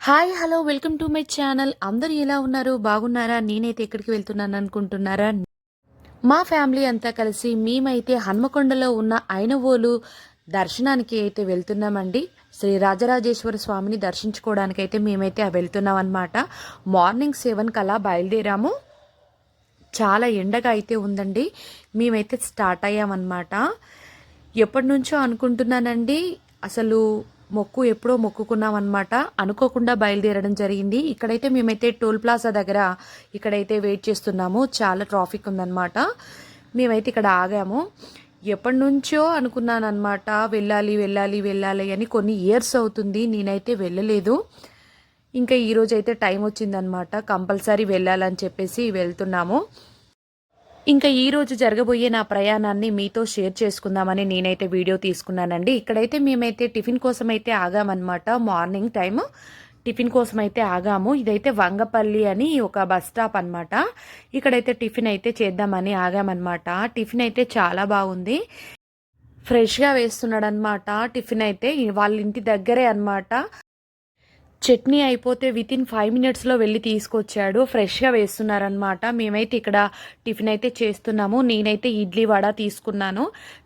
Hi hello welcome to my channel. అందరూ ఎలా ఉన్నారు? బాగున్నారా? నేనైతే ఎక్కడికి వెళ్తున్నాను అనుకుంటున్నారా? మా ఫ్యామిలీ అంతా కలిసి మేమైతే హన్మకొండలో ఉన్న ఐనవోలు దర్శనానికి అయితే వెళ్తున్నామండి. శ్రీ రాజరాజేశ్వర స్వామిని దర్శించుకోవడానికి అయితే మేమైతే వెళ్తున్నాం అనమాట. మార్నింగ్ 7 కల్లా బయలుదేరాము. చాలా ఎండగా అయితే ఉందండి. మేమైతే స్టార్ట్ అయ్యామన్నమాట. ఎప్పటి నుంచో అనుకుంటున్నానండి. అసలు మొక్కు ఎప్పుడో మొక్కుకున్నాం అనమాట. అనుకోకుండా బయలుదేరడం జరిగింది. ఇక్కడైతే మేమైతే టోల్ ప్లాజా దగ్గర ఇక్కడైతే వెయిట్ చేస్తున్నాము. చాలా ట్రాఫిక్ ఉందన్నమాట. మేమైతే ఇక్కడ ఆగాము. ఎప్పటి నుంచో అనుకున్నాను అనమాట, వెళ్ళాలి వెళ్ళాలి వెళ్ళాలి అని. కొన్ని ఇయర్స్ అవుతుంది నేనైతే వెళ్ళలేదు. ఇంకా ఈరోజు అయితే టైం వచ్చిందనమాట. కంపల్సరీ వెళ్ళాలని చెప్పేసి వెళ్తున్నాము. ఇంకా ఈరోజు జరగబోయే నా ప్రయాణాన్ని మీతో షేర్ చేసుకుందామని నేనైతే వీడియో తీసుకున్నానండి. ఇక్కడైతే మేమైతే టిఫిన్ కోసం అయితే ఆగామన్నమాట. మార్నింగ్ టైము టిఫిన్ కోసం అయితే ఆగాము. ఇదైతే వంగపల్లి అని ఒక బస్ స్టాప్ అనమాట. ఇక్కడైతే టిఫిన్ అయితే చేద్దామని ఆగామన్నమాట. టిఫిన్ అయితే చాలా బాగుంది. ఫ్రెష్గా వేస్తున్నాడు అనమాట టిఫిన్ అయితే. వాళ్ళ ఇంటి దగ్గరే అనమాట. చట్నీ అయిపోతే వితిన్ 5 మినిట్స్లో వెళ్ళి తీసుకొచ్చాడు. ఫ్రెష్గా వేస్తున్నారనమాట. మేమైతే ఇక్కడ టిఫిన్ అయితే చేస్తున్నాము. నేనైతే ఇడ్లీ వడ తీసుకున్నాను.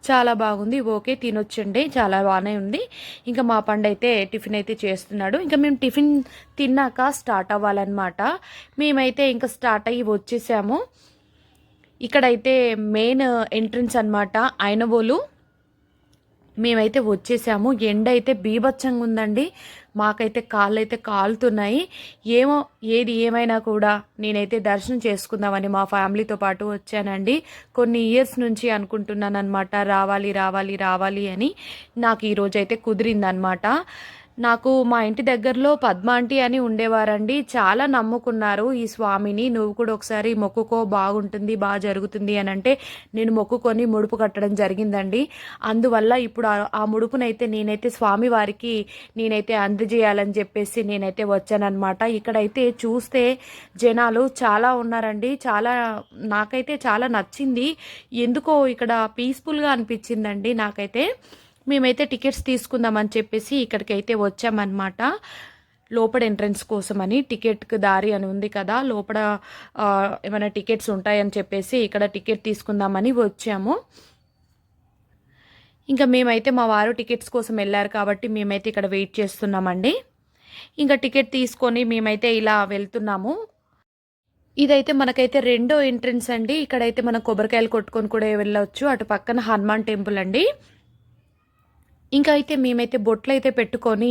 చాలా బాగుంది. ఓకే, తినొచ్చండి. చాలా బాగానే ఉంది. ఇంకా మా పండు అయితే టిఫిన్ అయితే చేస్తున్నాడు. ఇంకా మేము టిఫిన్ తిన్నాక స్టార్ట్ అవ్వాలన్నమాట. మేమైతే ఇంకా స్టార్ట్ అయ్యి వచ్చేసాము. ఇక్కడైతే మెయిన్ ఎంట్రన్స్ అనమాట ఐనవోలు. మేమైతే వచ్చేసాము. ఎండ అయితే బీభత్సంగా ఉందండి. మాకైతే కాళ్ళు అయితే కాలుతున్నాయి. ఏమో ఏది ఏమైనా కూడా నేనైతే దర్శనం చేసుకుందామని మా ఫ్యామిలీతో పాటు వచ్చానండి. కొన్ని ఇయర్స్ నుంచి అనుకుంటున్నాను అనమాట, రావాలి రావాలి రావాలి అని. నాకు ఈరోజు అయితే కుదిరిందనమాట. నాకు మా ఇంటి దగ్గరలో పద్మాంటి అని ఉండేవారండి. చాలా నమ్ముకున్నారు ఈ స్వామిని. నువ్వు కూడా ఒకసారి మొక్కుకో, బాగుంటుంది, బాగా జరుగుతుంది అని అంటే నేను మొక్కుకొని ముడుపు కట్టడం జరిగిందండి. అందువల్ల ఇప్పుడు ఆ ముడుపునైతే నేనైతే స్వామి వారికి నేనైతే అందజేయాలని చెప్పేసి నేనైతే వచ్చానన్నమాట. ఇక్కడైతే చూస్తే జనాలు చాలా ఉన్నారండి. నాకైతే చాలా నచ్చింది. ఎందుకో ఇక్కడ పీస్ఫుల్గా అనిపించిందండి నాకైతే. మేమైతే టికెట్స్ తీసుకుందామని చెప్పేసి ఇక్కడికైతే వచ్చామన్నమాట. లోపల ఎంట్రన్స్ కోసమని. టికెట్కి దారి అని ఉంది కదా, లోపల ఏమైనా టికెట్స్ ఉంటాయని చెప్పేసి ఇక్కడ టికెట్ తీసుకుందామని వచ్చాము. ఇంకా మేమైతే మా వారు టికెట్స్ కోసం వెళ్ళారు కాబట్టి మేమైతే ఇక్కడ వెయిట్ చేస్తున్నామండి. ఇంకా టికెట్ తీసుకొని మేమైతే ఇలా వెళ్తున్నాము. ఇదైతే మనకైతే రెండో ఎంట్రన్స్ అండి. ఇక్కడైతే మనం కొబ్బరికాయలు కొట్టుకొని కూడా వెళ్ళవచ్చు. అటు పక్కన హనుమాన్ టెంపుల్ అండి. ఇంకా అయితే మేమైతే బొట్లు అయితే పెట్టుకొని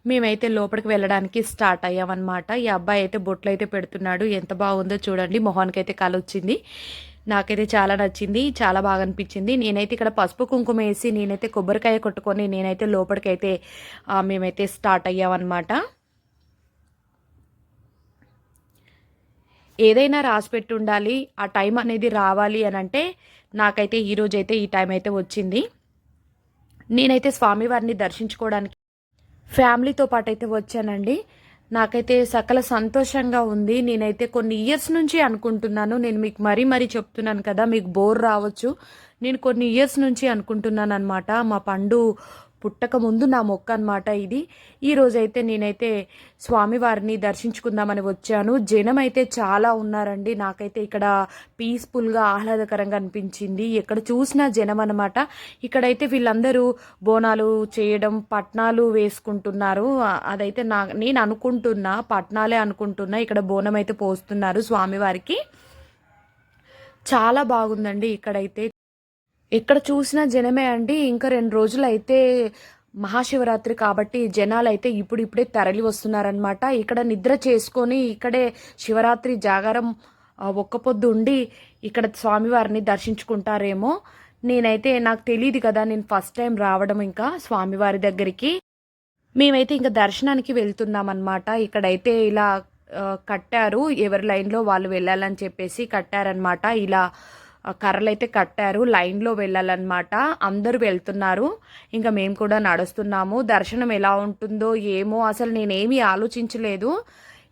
మేమైతే లోపలికి వెళ్ళడానికి స్టార్ట్ అయ్యామన్నమాట. ఈ అబ్బాయి అయితే బొట్లు అయితే పెడుతున్నాడు. ఎంత బాగుందో చూడండి. మొహానికి అయితే కళ వచ్చింది. నాకైతే చాలా నచ్చింది. చాలా బాగా అనిపించింది. నేనైతే ఇక్కడ పసుపు కుంకుమ వేసి నేనైతే కొబ్బరికాయ కొట్టుకొని నేనైతే లోపలికైతే మేమైతే స్టార్ట్ అయ్యామన్నమాట. ఏదైనా రాసిపెట్టి ఉండాలి, ఆ టైం అనేది రావాలి అని అంటే నాకైతే ఈరోజైతే ఈ టైం అయితే వచ్చింది. నేనైతే స్వామివారిని దర్శించుకోవడానికి ఫ్యామిలీతో పాటు అయితే వచ్చానండి. నాకైతే సకల సంతోషంగా ఉంది. నేనైతే కొన్ని ఇయర్స్ నుంచి అనుకుంటున్నాను. నేను మీకు మరీ చెప్తున్నాను కదా, మీకు బోర్ రావచ్చు. నేను కొన్ని ఇయర్స్ నుంచి అనుకుంటున్నాను అనమాట. మా పండు పుట్టక ముందు నా మొక్క అనమాట ఇది. ఈరోజైతే నేనైతే స్వామివారిని దర్శించుకుందామని వచ్చాను. జనం అయితే చాలా ఉన్నారండి. నాకైతే ఇక్కడ పీస్ఫుల్గా ఆహ్లాదకరంగా అనిపించింది. ఎక్కడ చూసినా జనం అనమాట. ఇక్కడైతే వీళ్ళందరూ బోనాలు చేయడం, పట్నాలు వేసుకుంటున్నారు. అదైతే నేను అనుకుంటున్నా, పట్నాలే అనుకుంటున్నా. ఇక్కడ బోనం అయితే పోస్తున్నారు స్వామివారికి. చాలా బాగుందండి ఇక్కడైతే. ఎక్కడ చూసినా జనమే అండి. ఇంకా 2 రోజులు అయితే మహాశివరాత్రి కాబట్టి జనాలు అయితే ఇప్పుడిప్పుడే తరలి వస్తున్నారనమాట. ఇక్కడ నిద్ర చేసుకొని ఇక్కడే శివరాత్రి జాగారం ఒక్క పొద్దు ఉండి ఇక్కడ స్వామివారిని దర్శించుకుంటారేమో. నేనైతే నాకు తెలియదు కదా, నేను ఫస్ట్ టైం రావడం ఇంకా స్వామివారి దగ్గరికి. మేమైతే ఇంకా దర్శనానికి వెళ్తున్నాం అనమాట. ఇక్కడైతే ఇలా కట్టారు, ఎవరి లైన్లో వాళ్ళు వెళ్ళాలని చెప్పేసి కట్టారనమాట. ఇలా కర్రలు అయితే కట్టారు, లైన్లో వెళ్ళాలన్నమాట. అందరూ వెళ్తున్నారు. ఇంకా మేము కూడా నడుస్తున్నాము. దర్శనం ఎలా ఉంటుందో ఏమో అసలు నేనేమీ ఆలోచించలేదు.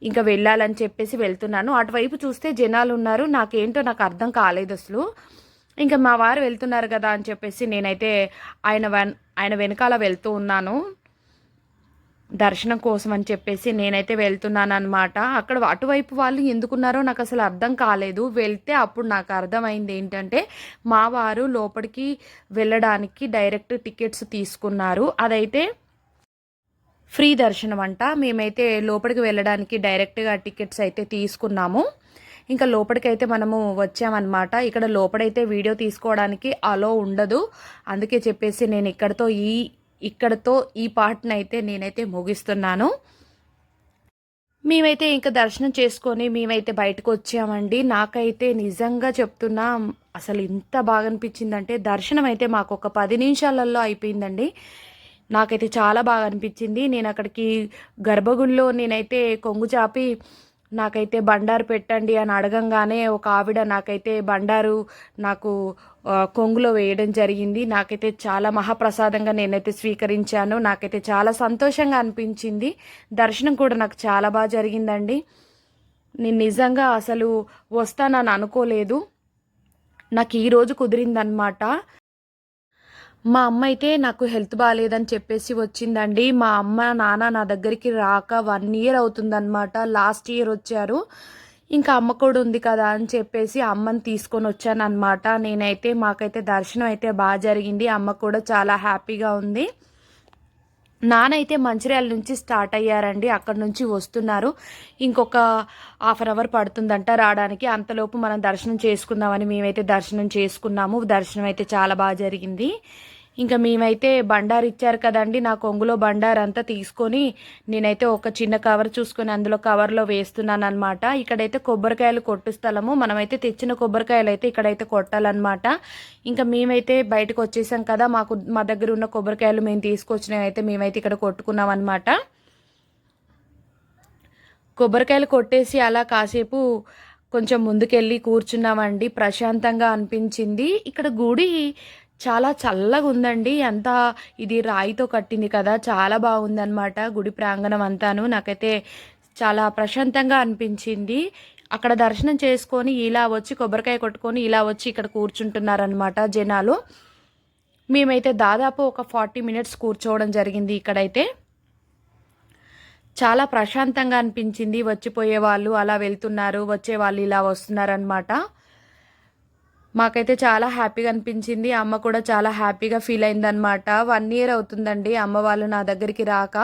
ఇంకా వెళ్ళాలని చెప్పేసి వెళ్తున్నాను. అటువైపు చూస్తే జనాలు ఉన్నారు. నాకు అర్థం కాలేదు అసలు. ఇంకా మా వారు వెళ్తున్నారు కదా అని చెప్పేసి నేనైతే ఆయన వెనకాల వెళ్తూ ఉన్నాను. దర్శనం కోసం అని చెప్పేసి నేనైతే వెళ్తున్నానన్నమాట. అక్కడ అటువైపు వాళ్ళు ఎందుకున్నారో నాకు అసలు అర్థం కాలేదు. వెళ్తే అప్పుడు నాకు అర్థమైంది ఏంటంటే, మా వారు లోపలికి వెళ్ళడానికి డైరెక్ట్ టికెట్స్ తీసుకున్నారు. అదైతే ఫ్రీ దర్శనం అంట. మేమైతే లోపలికి వెళ్ళడానికి డైరెక్ట్‌గా టికెట్స్ అయితే తీసుకున్నాము. ఇంకా లోపలికైతే మనము వచ్చామన్నమాట. ఇక్కడ లోపలైతే వీడియో తీసుకోవడానికి అలో ఉండదు. అందుకే చెప్పేసి నేను ఇక్కడితో ఈ పార్ట్‌నైతే నేనైతే ముగిస్తున్నాను. మేమైతే ఇంక దర్శనం చేసుకొని మేమైతే బయటకొచ్చామండి. నాకైతే నిజంగా చెప్తున్నా అసలు ఎంత బాగా అనిపించిందంటే దర్శనం అయితే మాకు ఒక 10 నిమిషాలలో అయిపోయిందండి. నాకైతే చాలా బాగా అనిపించింది. నేను అక్కడికి గర్భగుడిలో నేనైతే కొంగు చాపి నాకైతే బండారు పెట్టండి అని అడగంగానే ఒక ఆవిడ నాకైతే బండారు నాకు కొంగులో వేయడం జరిగింది. నాకైతే చాలా మహాప్రసాదంగా నేనైతే స్వీకరించాను. నాకైతే చాలా సంతోషంగా అనిపించింది. దర్శనం కూడా నాకు చాలా బాగా జరిగిందండి. నేను నిజంగా అసలు వస్తానని అనుకోలేదు. నాకు ఈరోజు కుదిరిందనమాట. మా అమ్మ అయితే నాకు హెల్త్ బాగాలేదని చెప్పేసి వచ్చిందండి. మా అమ్మ నాన్న నా దగ్గరికి రాక 1 ఇయర్ అవుతుందన్నమాట. లాస్ట్ ఇయర్ వచ్చారు. ఇంకా అమ్మ కూడా ఉంది కదా అని చెప్పేసి అమ్మని తీసుకొని వచ్చానన్నమాట. మాకైతే దర్శనం అయితే బాగా జరిగింది. అమ్మ కూడా చాలా హ్యాపీగా ఉంది. నాన్న అయితే మంచిర్యాల నుంచి స్టార్ట్ అయ్యారండి. అక్కడ నుంచి వస్తున్నారు. ఇంకొక హాఫ్ అన్ అవర్ పడుతుందంట రావడానికి. అంతలోపు మనం దర్శనం చేసుకుందామని మేమైతే దర్శనం చేసుకున్నాము. దర్శనం అయితే చాలా బాగా జరిగింది. ఇంకా మేమైతే బండారు ఇచ్చారు కదండి, నా కొంగులో బండారు అంతా తీసుకొని నేనైతే ఒక చిన్న కవర్ చూసుకొని అందులో కవర్లో వేస్తున్నాను అనమాట. ఇక్కడైతే కొబ్బరికాయలు కొట్టు స్థలము. మనమైతే తెచ్చిన కొబ్బరికాయలు అయితే ఇక్కడైతే కొట్టాలన్నమాట. ఇంకా మేమైతే బయటకు వచ్చేసాం కదా, మా దగ్గర ఉన్న కొబ్బరికాయలు మేము తీసుకొచ్చినవి అయితే మేమైతే ఇక్కడ కొట్టుకున్నాం అనమాట. కొబ్బరికాయలు కొట్టేసి అలా కాసేపు కొంచెం ముందుకెళ్ళి కూర్చున్నామండి. ప్రశాంతంగా అనిపించింది. ఇక్కడ గుడి చాలా చల్లగా ఉందండి. అంతా ఇది రాయితో కట్టింది కదా, చాలా బాగుందన్నమాట గుడి ప్రాంగణం అంతాను. నాకైతే చాలా ప్రశాంతంగా అనిపించింది. అక్కడ దర్శనం చేసుకొని ఇలా వచ్చి కొబ్బరికాయ కొట్టుకొని ఇలా వచ్చి ఇక్కడ కూర్చుంటున్నారనమాట జనాలు. మేమైతే దాదాపు ఒక 40 మినిట్స్ కూర్చోవడం జరిగింది. ఇక్కడైతే చాలా ప్రశాంతంగా అనిపించింది. వచ్చిపోయే వాళ్ళు అలా వెళ్తున్నారు, వచ్చే వాళ్ళు ఇలా వస్తున్నారనమాట. మాకైతే చాలా హ్యాపీగా అనిపించింది. అమ్మ కూడా చాలా హ్యాపీగా ఫీల్ అయిందనమాట. 1 ఇయర్ అవుతుందండి అమ్మ వాళ్ళు నా దగ్గరికి రాక.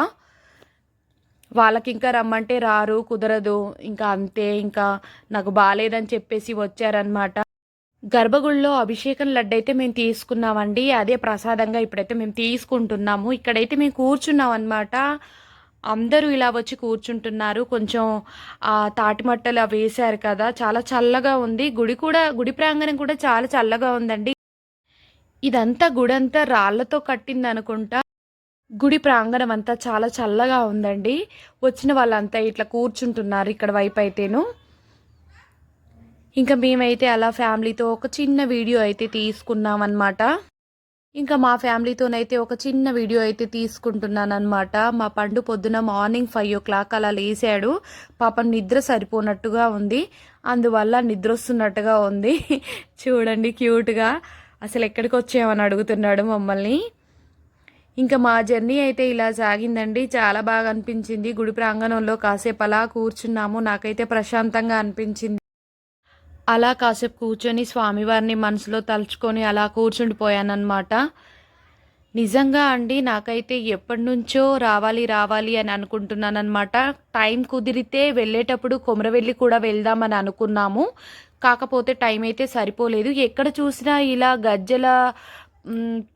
వాళ్ళకి ఇంకా రమ్మంటే రారు, కుదరదు. ఇంకా అంతే, ఇంకా నాకు బాగాలేదని చెప్పేసి వచ్చారనమాట. గర్భగుడిలో అభిషేకం లడ్డు అయితే మేము తీసుకున్నామండి. అదే ప్రసాదంగా ఇప్పుడైతే మేము తీసుకుంటున్నాము. ఇక్కడైతే మేము కూర్చున్నాం అనమాట. అందరూ ఇలా వచ్చి కూర్చుంటున్నారు. కొంచెం తాటిమట్టలు అవి వేశారు కదా, చాలా చల్లగా ఉంది. గుడి ప్రాంగణం కూడా చాలా చల్లగా ఉందండి. ఇదంతా గుడంతా రాళ్లతో కట్టింది అనుకుంటా. గుడి ప్రాంగణం అంతా చాలా చల్లగా ఉందండి. వచ్చిన వాళ్ళంతా ఇట్లా కూర్చుంటున్నారు ఇక్కడ వైపు అయితేను. ఇంకా మేమైతే అలా ఫ్యామిలీతో ఒక చిన్న వీడియో అయితే తీసుకున్నాం అన్నమాట. ఇంకా మా ఫ్యామిలీతోనైతే ఒక చిన్న వీడియో అయితే తీసుకుంటున్నాను అనమాట. మా పండు పొద్దున మార్నింగ్ 5 o'clock అలా లేసాడు. పాపం నిద్ర సరిపోనట్టుగా ఉంది, అందువల్ల నిద్ర వస్తున్నట్టుగా ఉంది. చూడండి క్యూట్గా అసలు ఎక్కడికి వచ్చామని అడుగుతున్నాడు మమ్మల్ని. ఇంకా మా జర్నీ అయితే ఇలా సాగిందండి. చాలా బాగా అనిపించింది. గుడి ప్రాంగణంలో కాసేపు అలా కూర్చున్నాము. నాకైతే ప్రశాంతంగా అనిపించింది. అలా కాసేపు కూర్చొని స్వామివారిని మనసులో తలుచుకొని అలా కూర్చుండిపోయానన్నమాట. నిజంగా అండి నాకైతే ఎప్పటి నుంచో రావాలి రావాలి అని అనుకుంటున్నానన్నమాట. టైం కుదిరితే వెళ్ళేటప్పుడు కొమరవెల్లి కూడా వెళ్దామని అనుకున్నాము. కాకపోతే టైం అయితే సరిపోలేదు. ఎక్కడ చూసినా ఇలా గజ్జల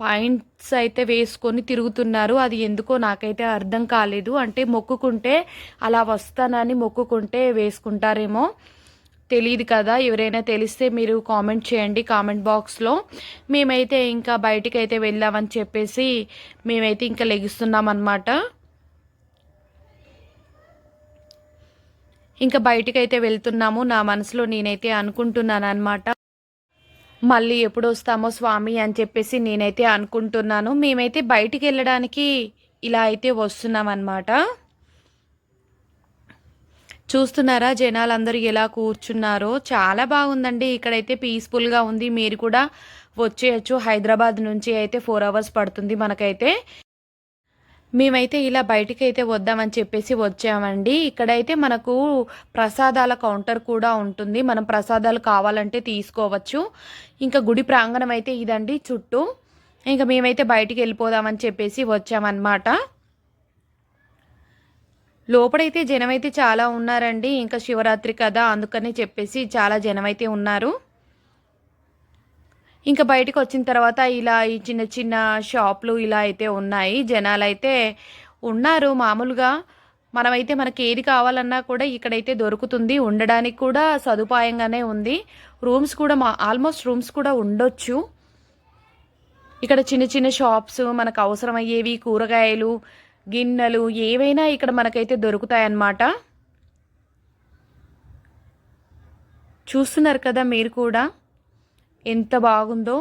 పాయింట్స్ అయితే వేసుకొని తిరుగుతున్నారు. అది ఎందుకో నాకైతే అర్థం కాలేదు. అంటే మొక్కుకుంటే అలా వస్తానని మొక్కుకుంటే వేసుకుంటారేమో తెలియదు కదా. ఎవరైనా తెలిస్తే మీరు కామెంట్ చేయండి కామెంట్ బాక్స్లో. మేమైతే ఇంకా బయటికి అయితే వెళ్దామని చెప్పేసి మేమైతే ఇంకా లెగిస్తున్నాం అన్నమాట. ఇంకా బయటికి అయితే వెళ్తున్నాము. నా మనసులో నేనైతే అనుకుంటున్నాను అనమాట, మళ్ళీ ఎప్పుడు వస్తామో స్వామి అని చెప్పేసి నేనైతే అనుకుంటున్నాను. మేమైతే బయటికి వెళ్ళడానికి ఇలా అయితే వస్తున్నాం అన్నమాట. చూస్తున్నారా జనాలందరూ ఎలా కూర్చున్నారో, చాలా బాగుందండి. ఇక్కడైతే పీస్ఫుల్గా ఉంది. మీరు కూడా వచ్చేయచ్చు. హైదరాబాద్ నుంచి అయితే 4 hours పడుతుంది మనకైతే. మేమైతే ఇలా బయటికైతే వద్దామని చెప్పేసి వచ్చామండి. ఇక్కడైతే మనకు ప్రసాదాల కౌంటర్ కూడా ఉంటుంది. మనం ప్రసాదాలు కావాలంటే తీసుకోవచ్చు. ఇంకా గుడి ప్రాంగణం అయితే ఇదండి చుట్టూ. ఇంకా మేమైతే బయటికి వెళ్ళిపోదామని చెప్పేసి వచ్చామన్నమాట. లోపడైతే జనమైతే చాలా ఉన్నారండి. ఇంకా శివరాత్రి కదా అందుకని చెప్పేసి చాలా జనమైతే ఉన్నారు. ఇంకా బయటకు వచ్చిన తర్వాత ఇలా ఈ చిన్న చిన్న షాపులు ఇలా అయితే ఉన్నాయి. జనాలైతే ఉన్నారు మామూలుగా. మనమైతే మనకి ఏది కావాలన్నా కూడా ఇక్కడైతే దొరుకుతుంది. ఉండడానికి కూడా సదుపాయంగానే ఉంది. రూమ్స్ కూడా ఆల్మోస్ట్ రూమ్స్ కూడా ఉండొచ్చు. ఇక్కడ చిన్న చిన్న షాప్స్ మనకు అవసరమయ్యేవి కూరగాయలు గిన్నెలు ఏవైనా ఇక్కడ మనకైతే దొరుకుతాయన్నమాట. చూస్తున్నారు కదా మీరు కూడా ఎంత బాగుందో.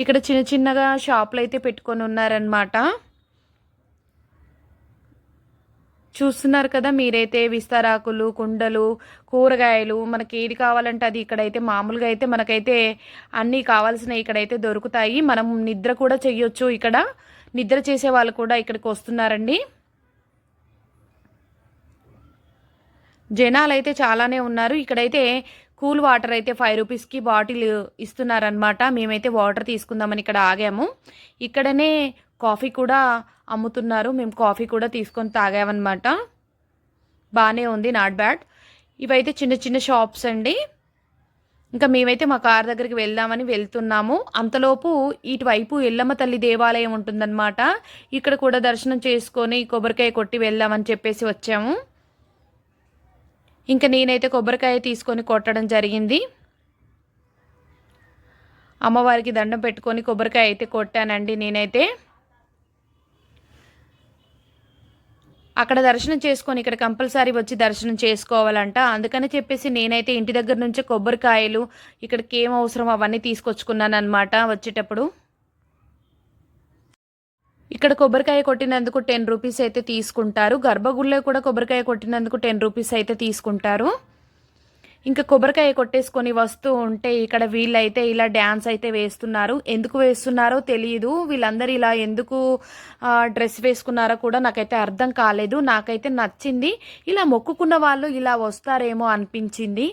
ఇక్కడ చిన్న చిన్నగా షాపులు అయితే పెట్టుకొని ఉన్నారనమాట. చూస్తున్నారు కదా మీరైతే విస్తరాకులు కుండలు కూరగాయలు మనకి ఏది కావాలంటే అది ఇక్కడైతే మామూలుగా అయితే మనకైతే అన్నీ కావాల్సినవి ఇక్కడైతే దొరుకుతాయి. మనం నిద్ర కూడా చెయ్యొచ్చు. ఇక్కడ నిద్ర చేసే వాళ్ళు కూడా ఇక్కడికి వస్తున్నారండి. జనాలు అయితే చాలానే ఉన్నారు. ఇక్కడైతే కూల్ వాటర్ అయితే 5 రూపీస్కి బాటిల్ ఇస్తున్నారనమాట. మేమైతే వాటర్ తీసుకుందామని ఇక్కడ ఆగాము. ఇక్కడనే కాఫీ కూడా అమ్ముతున్నారు. మేము కాఫీ కూడా తీసుకొని తాగామన్నమాట. బాగానే ఉంది, నాట్ బ్యాడ్. ఇవైతే చిన్న చిన్న షాప్స్ అండి. ఇంకా మేమైతే మా కార్ దగ్గరికి వెళ్దామని వెళ్తున్నాము. అంతలోపు ఇటువైపు ఎల్లమ్మ తల్లి దేవాలయం ఉంటుందన్నమాట. ఇక్కడ కూడా దర్శనం చేసుకొని కొబ్బరికాయ కొట్టి వెళ్దామని చెప్పేసి వచ్చాము. ఇంకా నేనైతే కొబ్బరికాయ తీసుకొని కొట్టడం జరిగింది. అమ్మవారికి దండం పెట్టుకొని కొబ్బరికాయ అయితే కొట్టానండి నేనైతే. అక్కడ దర్శనం చేసుకొని ఇక్కడ కంపల్సరీ వచ్చి దర్శనం చేసుకోవాలంట. అందుకని చెప్పేసి నేనైతే ఇంటి దగ్గర నుంచే కొబ్బరికాయలు ఇక్కడికి ఏం అవసరం అవన్నీ తీసుకొచ్చుకున్నాను అనమాట వచ్చేటప్పుడు. ఇక్కడ కొబ్బరికాయ కొట్టినందుకు 10 రూపీస్ అయితే తీసుకుంటారు. గర్భగుడిలో కూడా కొబ్బరికాయ కొట్టినందుకు 10 రూపీస్ అయితే తీసుకుంటారు. ఇంకా కొబ్బరికాయ కొట్టేసుకొని వస్తూ ఉంటే ఇక్కడ వీళ్ళైతే ఇలా డ్యాన్స్ అయితే వేస్తున్నారు. ఎందుకు వేస్తున్నారో తెలియదు. వీళ్ళందరూ ఇలా ఎందుకు డ్రెస్ వేసుకున్నారో కూడా నాకైతే అర్థం కాలేదు. నాకైతే నచ్చింది. ఇలా మొక్కుకున్న వాళ్ళు ఇలా వస్తారేమో అనిపించింది.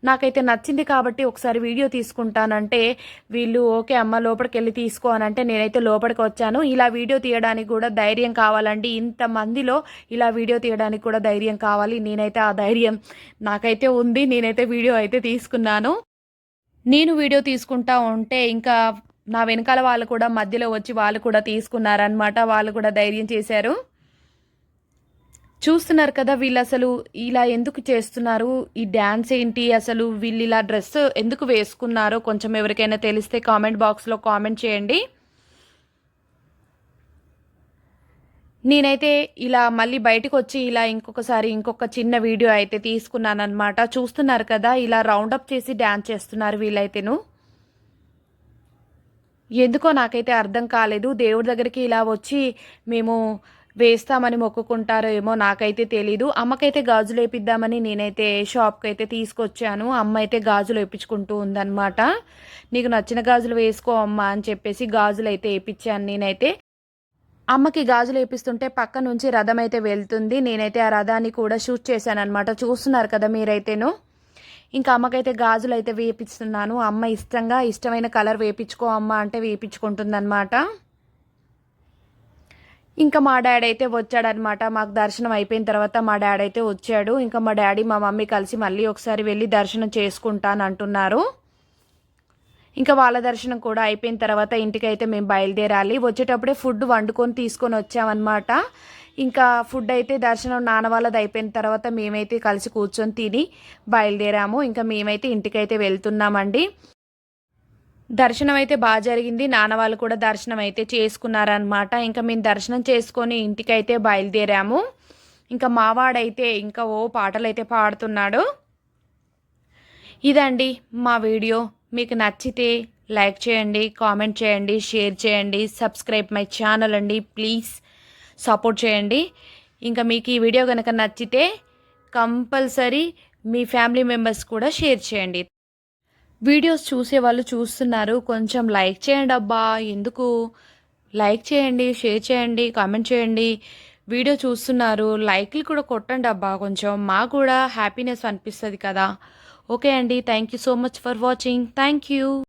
నాకైతే నచ్చింది కాబట్టి ఒకసారి వీడియో తీసుకుంటానంటే వీళ్ళు ఓకే అమ్మ లోపలికి వెళ్ళి తీసుకో అని అంటే నేనైతే లోపలికి వచ్చాను. ఇలా వీడియో తీయడానికి కూడా ధైర్యం కావాలండి. ఇంతమందిలో ఇలా వీడియో తీయడానికి కూడా ధైర్యం కావాలి. నేనైతే ఆ ధైర్యం నాకైతే ఉంది. నేనైతే వీడియో అయితే తీసుకున్నాను. నేను వీడియో తీసుకుంటా ఉంటే ఇంకా నా వెనకాల వాళ్ళు కూడా మధ్యలో వచ్చి వాళ్ళు కూడా తీసుకున్నారనమాట. వాళ్ళు కూడా ధైర్యం చేశారు. చూస్తున్నారు కదా వీళ్ళు అసలు ఇలా ఎందుకు చేస్తున్నారు, ఈ డ్యాన్స్ ఏంటి, అసలు వీళ్ళు ఇలా డ్రెస్ ఎందుకు వేసుకున్నారో కొంచెం ఎవరికైనా తెలిస్తే కామెంట్ బాక్స్లో కామెంట్ చేయండి. నేనైతే ఇలా మళ్ళీ బయటకు వచ్చి ఇలా ఇంకొక చిన్న వీడియో అయితే తీసుకున్నాను అనమాట. చూస్తున్నారు కదా ఇలా రౌండప్ చేసి డ్యాన్స్ చేస్తున్నారు వీళ్ళైతేను. ఎందుకో నాకైతే అర్థం కాలేదు. దేవుడి దగ్గరికి ఇలా వచ్చి మేము వేస్తామని మొక్కుకుంటారో ఏమో నాకైతే తెలీదు. అమ్మకైతే గాజులు వేపిద్దామని నేనైతే షాప్కి అయితే తీసుకొచ్చాను. అమ్మ అయితే గాజులు వేయించుకుంటూ ఉందన్నమాట. నీకు నచ్చిన గాజులు వేసుకో అమ్మ అని చెప్పేసి గాజులు అయితే వేయించాను నేనైతే. అమ్మకి గాజులు వేపిస్తుంటే పక్క నుంచి రథం అయితే వెళ్తుంది. నేనైతే ఆ రథాన్ని కూడా షూట్ చేశాను అనమాట. చూస్తున్నారు కదా మీరైతేను. ఇంకా అమ్మకైతే గాజులు అయితే వేపిస్తున్నాను. అమ్మ ఇష్టమైన కలర్ వేపించుకో అమ్మ అంటే వేపించుకుంటుందన్నమాట. ఇంకా మా డాడీ అయితే వచ్చాడనమాట. మాకు దర్శనం అయిపోయిన తర్వాత మా డాడీ అయితే వచ్చాడు. ఇంకా మా డాడీ మా మమ్మీ కలిసి మళ్ళీ ఒకసారి వెళ్ళి దర్శనం చేసుకుంటాను అంటున్నారు. ఇంకా వాళ్ళ దర్శనం కూడా అయిపోయిన తర్వాత ఇంటికైతే మేము బయలుదేరాలి. వచ్చేటప్పుడే ఫుడ్ వండుకొని తీసుకొని వచ్చామన్నమాట. ఇంకా ఫుడ్ అయితే దర్శనం నాన్న వాళ్ళది అయిపోయిన తర్వాత మేమైతే కలిసి కూర్చొని తిని బయలుదేరాము. ఇంకా మేమైతే ఇంటికైతే వెళ్తున్నామండి. దర్శనం అయితే బాగా జరిగింది. నాన్న వాళ్ళు కూడా దర్శనం అయితే చేసుకున్నారనమాట. ఇంకా మేము దర్శనం చేసుకొని ఇంటికైతే బయలుదేరాము. ఇంకా మావాడైతే ఇంకా పాటలు అయితే పాడుతున్నాడు. ఇదండి మా వీడియో. మీకు నచ్చితే లైక్ చేయండి, కామెంట్ చేయండి, షేర్ చేయండి, సబ్స్క్రైబ్ మై ఛానల్ అండి. ప్లీజ్ సపోర్ట్ చేయండి. ఇంకా మీకు ఈ వీడియో కనుక నచ్చితే కంపల్సరీ మీ ఫ్యామిలీ మెంబర్స్ కూడా షేర్ చేయండి. వీడియోస్ చూసే వాళ్ళు చూస్తున్నారు, కొంచెం లైక్ చేయండి అబ్బా. ఎందుకు లైక్ చేయండి, షేర్ చేయండి, కామెంట్ చేయండి. వీడియో చూస్తున్నారు, లైక్‌లు కూడా కొట్టండి అబ్బా! కొంచెం మాకు కూడా హ్యాపీనెస్ అనిపిస్తది కదా! ఓకే అండి. Thank you so much for watching. Thank you.